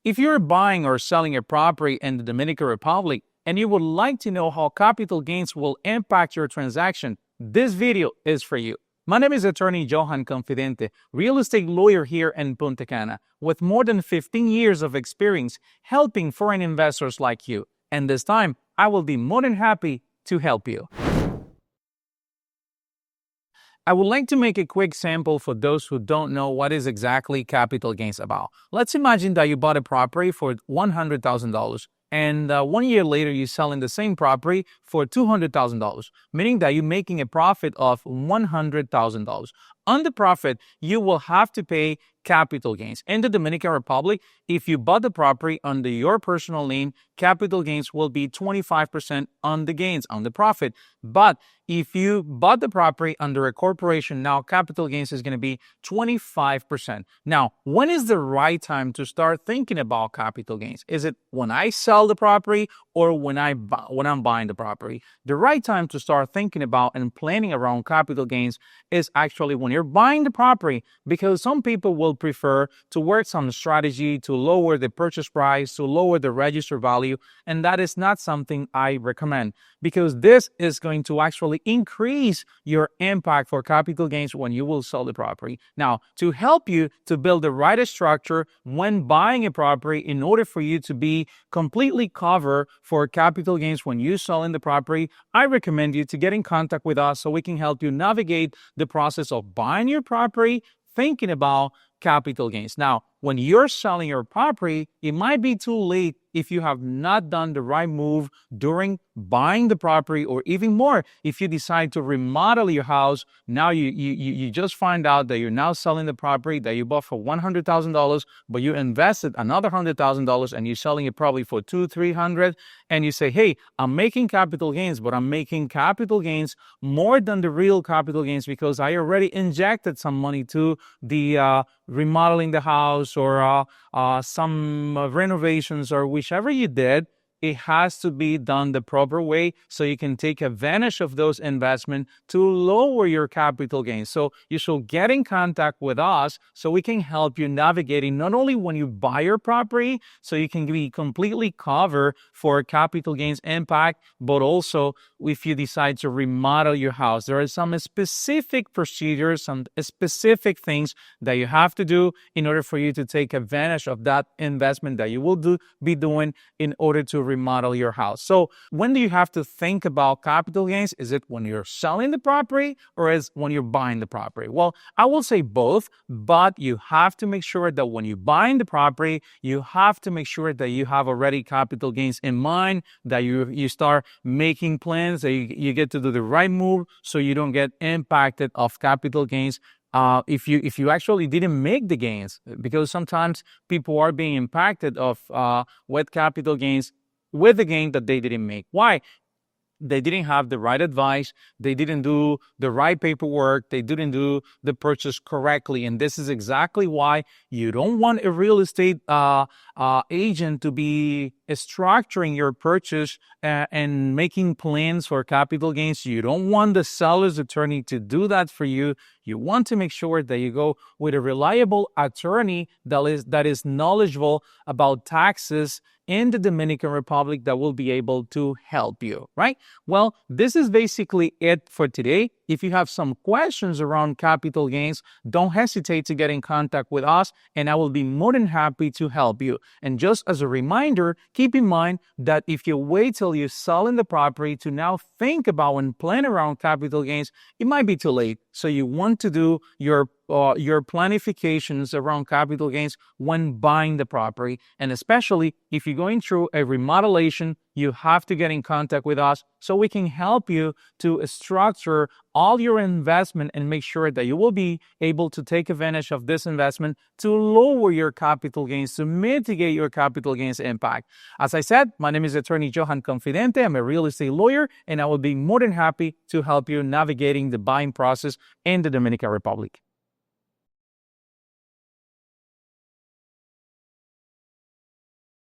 If you're buying or selling a property in the Dominican Republic and you would like to know how capital gains will impact your transaction, this video is for you. My name is attorney Johan Confidente, real estate lawyer here in Punta Cana, with more than 15 years of experience helping foreign investors like you. And this time, I will be more than happy to help you. I would like to make a quick sample for those who don't know what is exactly capital gains about. Let's imagine that you bought a property for $100,000 and 1 year later you're selling the same property for $200,000, meaning that you're making a profit of $100,000. On the profit, you will have to pay capital gains. In the Dominican Republic, if you bought the property under your personal name, capital gains will be 25% on the gains, on the profit. But if you bought the property under a corporation, now capital gains is going to be 25%. Now, when is the right time to start thinking about capital gains? Is it when I sell the property or when I'm buying the property? The right time to start thinking about and planning around capital gains is actually when you're buying the property, because some people will prefer to work some strategy to lower the purchase price, to lower the register value, and that is not something I recommend, because this is going to actually increase your impact for capital gains when you will sell the property. Now, to help you to build the right structure when buying a property in order for you to be completely covered for capital gains when you sell in the property, I recommend you to get in contact with us so we can help you navigate the process of buying your property, thinking about capital gains. Now, when you're selling your property, it might be too late if you have not done the right move during buying the property, or even more, if you decide to remodel your house. Now you just find out that you're now selling the property that you bought for $100,000, but you invested another $100,000 and you're selling it probably for $200,000-$300,000, and you say, hey, I'm making capital gains, but I'm making capital gains more than the real capital gains because I already injected some money to the remodeling the house or some renovations or whichever you did. It has to be done the proper way so you can take advantage of those investments to lower your capital gains. So you should get in contact with us so we can help you navigating not only when you buy your property, so you can be completely covered for capital gains impact, but also if you decide to remodel your house. There are some specific procedures, some specific things that you have to do in order for you to take advantage of that investment that you will be doing in order to remodel your house. So when do you have to think about capital gains? Is it when you're selling the property or is when you're buying the property? Well, I will say both, but you have to make sure that when you're buying the property, you have to make sure that you have already capital gains in mind, that you start making plans, that you get to do the right move so you don't get impacted of capital gains if you actually didn't make the gains, because sometimes people are being impacted of with capital gains with the gain that they didn't make. Why? They didn't have the right advice. They didn't do the right paperwork. They didn't do the purchase correctly. And this is exactly why you don't want a real estate agent to be structuring your purchase and making plans for capital gains. You don't want the seller's attorney to do that for you. You want to make sure that you go with a reliable attorney that is knowledgeable about taxes in the Dominican Republic that will be able to help you, right? Well, this is basically it for today. If you have some questions around capital gains, don't hesitate to get in contact with us and I will be more than happy to help you. And just as a reminder, keep in mind that if you wait till you sell in the property to now think about and plan around capital gains, it might be too late. So you want to do your planifications around capital gains when buying the property. And especially if you're going through a remodelation, you have to get in contact with us so we can help you to structure all your investment and make sure that you will be able to take advantage of this investment to lower your capital gains, to mitigate your capital gains impact. As I said, my name is attorney Johan Confidente. I'm a real estate lawyer, and I will be more than happy to help you navigating the buying process in the Dominican Republic.